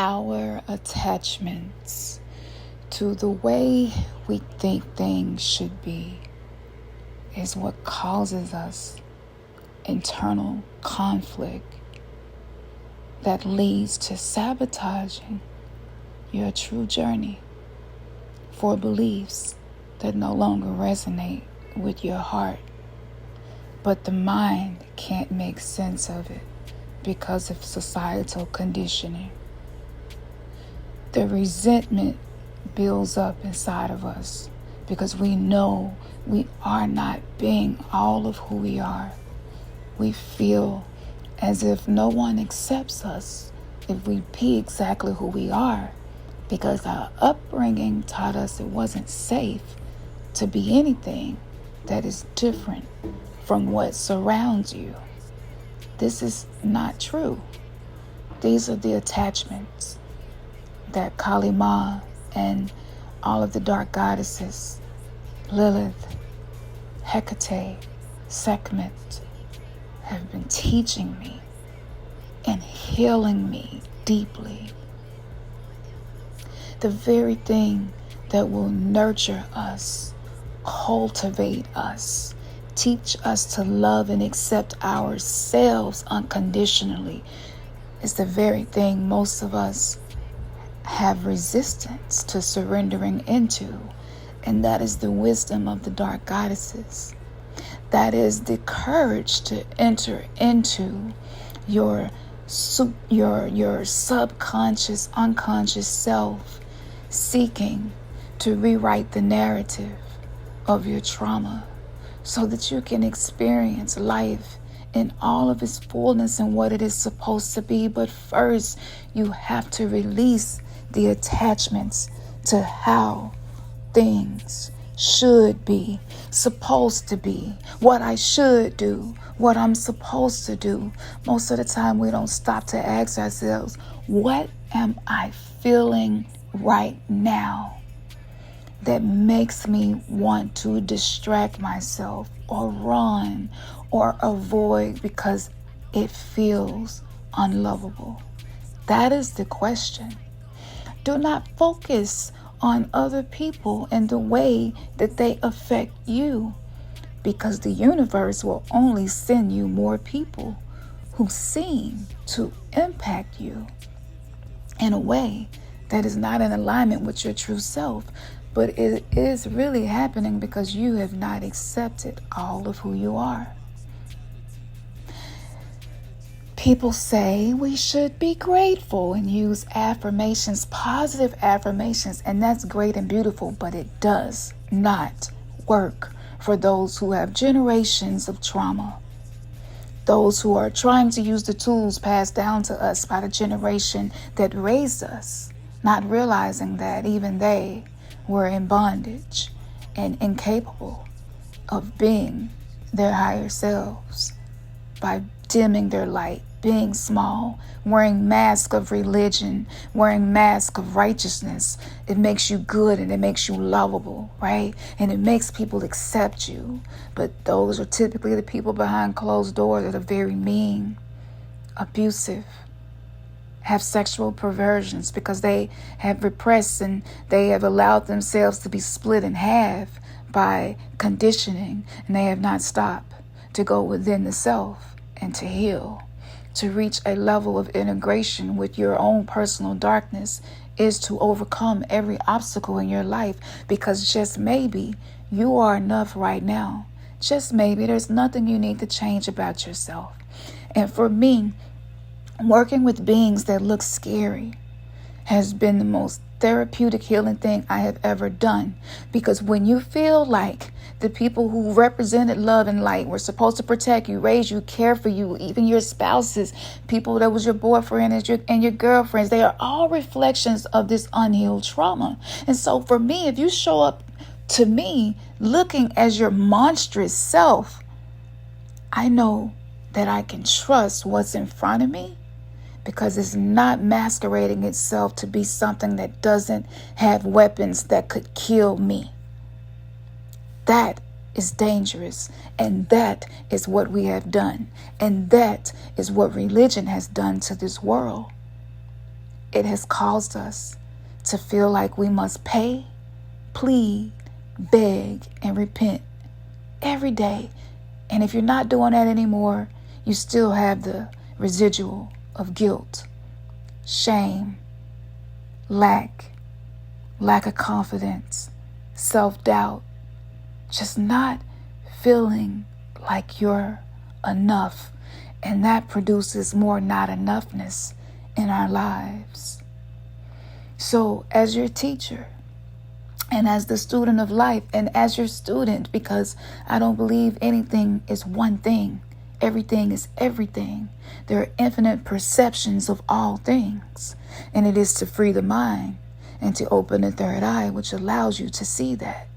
Our attachments to the way we think things should be is what causes us internal conflict that leads to sabotaging your true journey for beliefs that no longer resonate with your heart. But the mind can't make sense of it because of societal conditioning. The resentment builds up inside of us because we know we are not being all of who we are. We feel as if no one accepts us if we be exactly who we are, because our upbringing taught us it wasn't safe to be anything that is different from what surrounds you. This is not true. These are the attachments that Kali Ma and all of the dark goddesses, Lilith, Hecate, Sekhmet, have been teaching me and healing me deeply. The very thing that will nurture us, cultivate us, teach us to love and accept ourselves unconditionally is the very thing most of us have resistance to surrendering into, and that is the wisdom of the dark goddesses. That is the courage to enter into your subconscious, unconscious self, seeking to rewrite the narrative of your trauma so that you can experience life in all of its fullness and what it is supposed to be. But first, you have to release the attachments to how things should be, supposed to be, what I should do, what I'm supposed to do. Most of the time we don't stop to ask ourselves, what am I feeling right now that makes me want to distract myself or run or avoid because it feels unlovable? That is the question. Do not focus on other people and the way that they affect you, because the universe will only send you more people who seem to impact you in a way that is not in alignment with your true self. But it is really happening because you have not accepted all of who you are. People say we should be grateful and use affirmations, positive affirmations, and that's great and beautiful, but it does not work for those who have generations of trauma. Those who are trying to use the tools passed down to us by the generation that raised us, not realizing that even they were in bondage and incapable of being their higher selves by dimming their light, being small, wearing masks of religion, wearing masks of righteousness. It makes you good and it makes you lovable, right? And it makes people accept you. But those are typically the people behind closed doors that are very mean, abusive, have sexual perversions because they have repressed and they have allowed themselves to be split in half by conditioning, and they have not stopped to go within the self and to heal. To reach a level of integration with your own personal darkness is to overcome every obstacle in your life, because just maybe you are enough right now. Just maybe there's nothing you need to change about yourself. And for me, working with beings that look scary has been the most therapeutic healing thing I have ever done. Because when you feel like the people who represented love and light were supposed to protect you, raise you, care for you, even your spouses, people that was your boyfriend and your girlfriends, they are all reflections of this unhealed trauma. And so for me, if you show up to me looking as your monstrous self, I know that I can trust what's in front of me, because it's not masquerading itself to be something that doesn't have weapons that could kill me. That is dangerous, and that is what we have done, and that is what religion has done to this world. it has caused us to feel like we must pay, plead, beg, and repent every day. And if you're not doing that anymore, you still have the residual of guilt, shame, lack of confidence, self-doubt, just not feeling like you're enough. And that produces more not enoughness in our lives. So as your teacher, and as the student of life, and as your student, because I don't believe anything is one thing. Everything is everything. There are infinite perceptions of all things. And it is to free the mind and to open the third eye, which allows you to see that.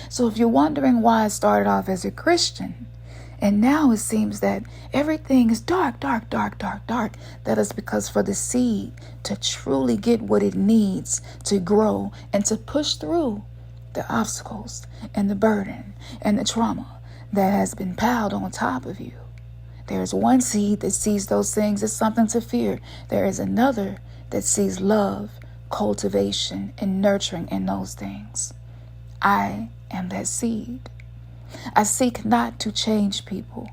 So if you're wondering why I started off as a Christian, and now it seems that everything is dark, that is because for the seed to truly get what it needs to grow and to push through the obstacles and the burden and the trauma that has been piled on top of you. There is one seed that sees those things as something to fear. There is another that sees love, cultivation, and nurturing in those things. I am that seed. I seek not to change people.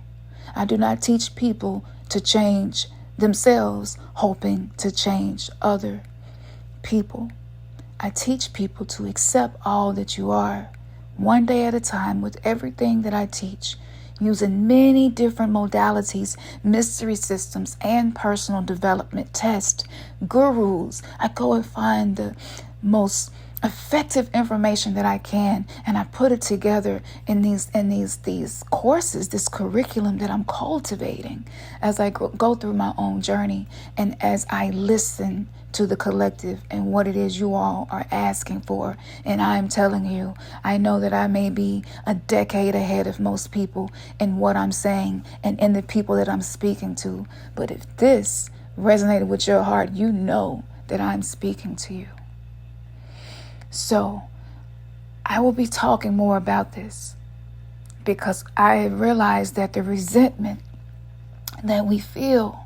I do not teach people to change themselves, hoping to change other people. I teach people to accept all that you are, one day at a time, with everything that I teach, using many different modalities, mystery systems, and personal development tests, gurus. I go and find the most effective information that I can, and I put it together in these courses, this curriculum that I'm cultivating as I go through my own journey, and as I listen to the collective and what it is you all are asking for. And I'm telling you, I know that I may be a decade ahead of most people in what I'm saying and in the people that I'm speaking to, but if this resonated with your heart, you know that I'm speaking to you. So I will be talking more about this because I realize that the resentment that we feel,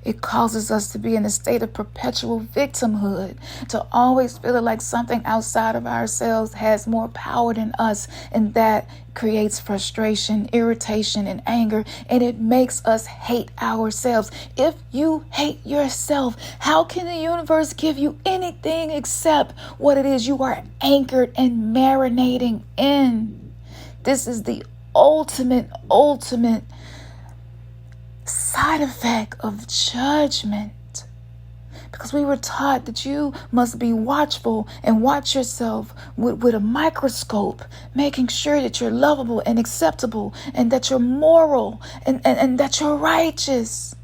it causes us to be in a state of perpetual victimhood, to always feel like something outside of ourselves has more power than us. And that creates frustration, irritation, and anger. And it makes us hate ourselves. If you hate yourself, how can the universe give you anything except what it is you are anchored and marinating in? This is the ultimate side effect of judgment, because we were taught that you must be watchful and watch yourself with a microscope, making sure that you're lovable and acceptable and that you're moral and that you're righteous.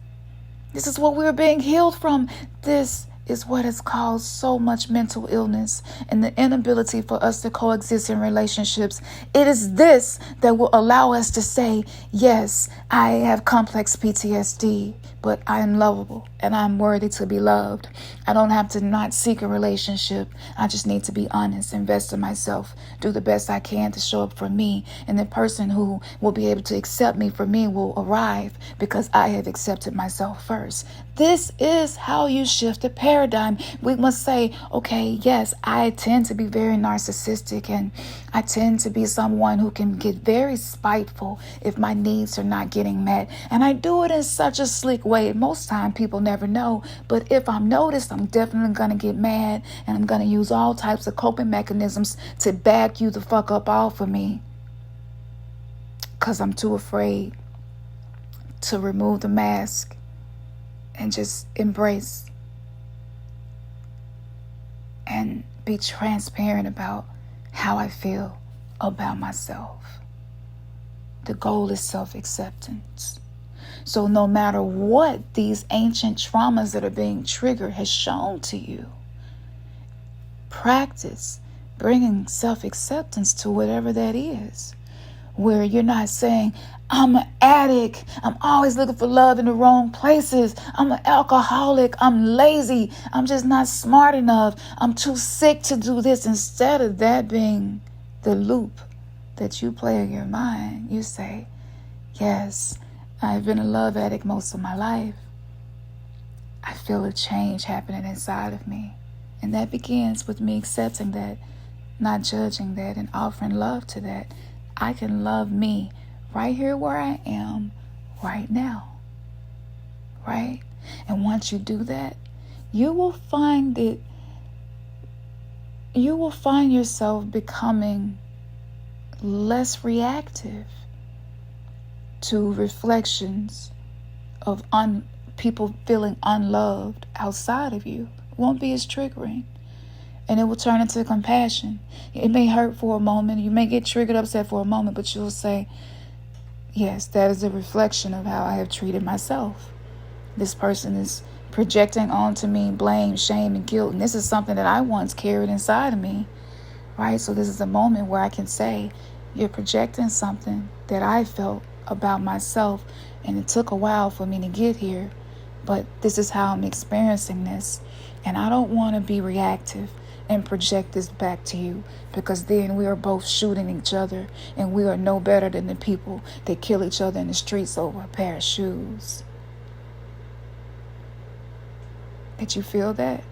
This is what we're being healed from. This is what has caused so much mental illness and the inability for us to coexist in relationships. It is this that will allow us to say, yes, I have complex PTSD, but I am lovable and I'm worthy to be loved. I don't have to not seek a relationship. I just need to be honest, invest in myself, do the best I can to show up for me. And the person who will be able to accept me for me will arrive because I have accepted myself first. This is how you shift the paradigm. We must say, okay, yes, I tend to be very narcissistic and I tend to be someone who can get very spiteful if my needs are not getting met. And I do it in such a slick way. Most time people never know. But if I'm noticed, I'm definitely going to get mad and I'm going to use all types of coping mechanisms to back you the fuck up off of me, because I'm too afraid to remove the mask and just embrace and be transparent about how I feel about myself. The goal is self-acceptance. So no matter what these ancient traumas that are being triggered has shown to you, practice bringing self-acceptance to whatever that is, where you're not saying, I'm an addict, I'm always looking for love in the wrong places, I'm an alcoholic, I'm lazy, I'm just not smart enough, I'm too sick to do this. Instead of that being the loop that you play in your mind, you say, yes, I've been a love addict most of my life. I feel a change happening inside of me. And that begins with me accepting that, not judging that, and offering love to that. I can love me right here where I am right now. Right? And once you do that, you will find yourself becoming less reactive to reflections of people feeling unloved outside of you. It won't be as triggering. And it will turn into compassion. It may hurt for a moment. You may get triggered, upset for a moment, but you'll say, yes, that is a reflection of how I have treated myself. This person is projecting onto me blame, shame, and guilt. And this is something that I once carried inside of me, right? So this is a moment where I can say, you're projecting something that I felt about myself. And it took a while for me to get here. But this is how I'm experiencing this. And I don't want to be reactive and project this back to you, because then we are both shooting each other, and we are no better than the people that kill each other in the streets over a pair of shoes. Did you feel that?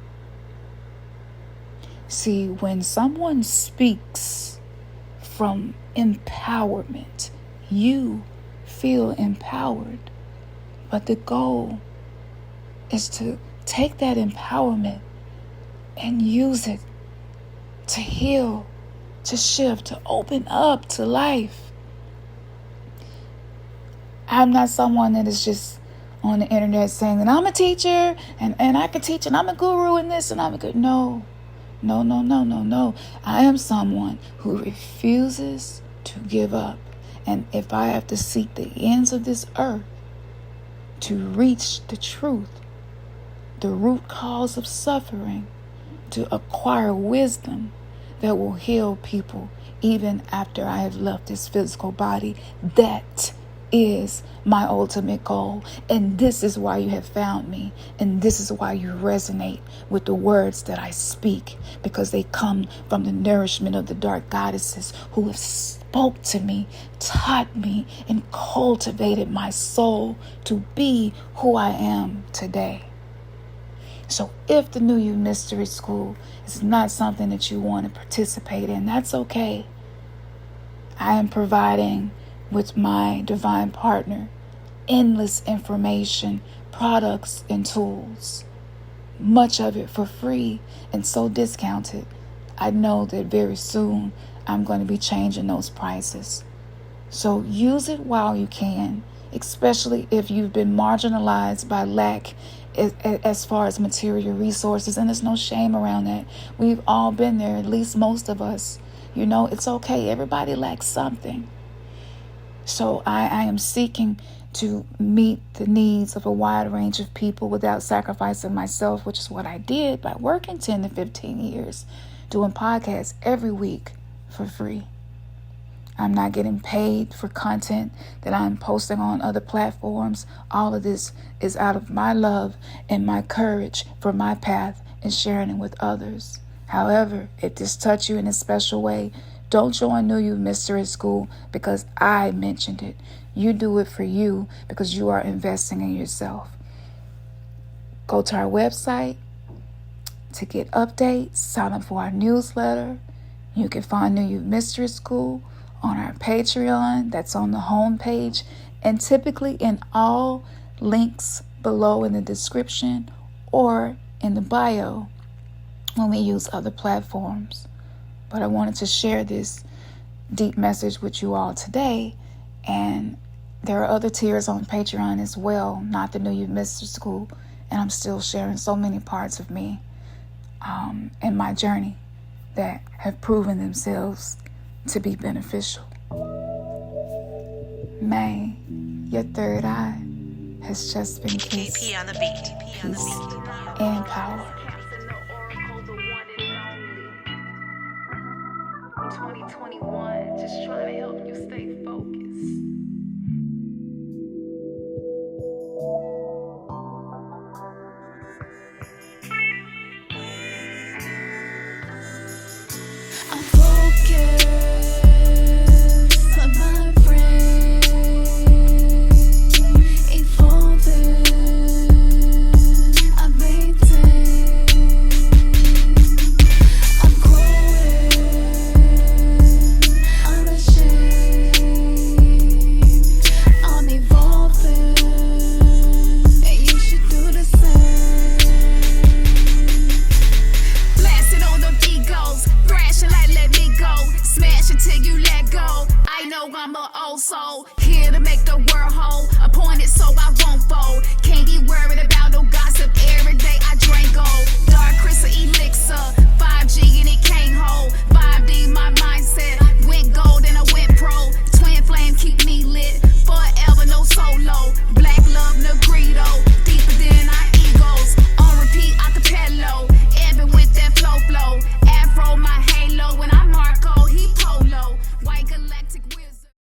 See, when someone speaks from empowerment, you feel empowered. But the goal is to take that empowerment and use it to heal, to shift, to open up to life. I'm not someone that is just on the internet saying that I'm a teacher and I can teach and I'm a guru in this and I'm a good. No. I am someone who refuses to give up. And if I have to seek the ends of this earth to reach the truth, the root cause of suffering, to acquire wisdom that will heal people even after I have left this physical body, that is my ultimate goal. And this is why you have found me. And this is why you resonate with the words that I speak, because they come from the nourishment of the dark goddesses who have spoke to me, taught me, and cultivated my soul to be who I am today. So if the New You Mystery School is not something that you want to participate in, that's okay. I am providing with my divine partner endless information, products, and tools. Much of it for free and so discounted. I know that very soon I'm going to be changing those prices. So use it while you can, especially if you've been marginalized by lack as far as material resources. And there's no shame around that. We've all been there, at least most of us. You know, it's okay. Everybody lacks something. So I am seeking to meet the needs of a wide range of people without sacrificing myself, which is what I did by working 10 to 15 years, doing podcasts every week for free. I'm not getting paid for content that I'm posting on other platforms. All of this is out of my love and my courage for my path and sharing it with others. However, if this touched you in a special way, don't join New You Mystery School because I mentioned it. You do it for you because you are investing in yourself. Go to our website to get updates. Sign up for our newsletter. You can find New You Mystery School on our Patreon. That's on the home page. And typically in all links below in the description or in the bio when we use other platforms. But I wanted to share this deep message with you all today. And there are other tiers on Patreon as well, not the New You Mystery School. And I'm still sharing so many parts of me in my journey that have proven themselves to be beneficial. May your third eye has just been kissed. KP on the beat. Peace and power.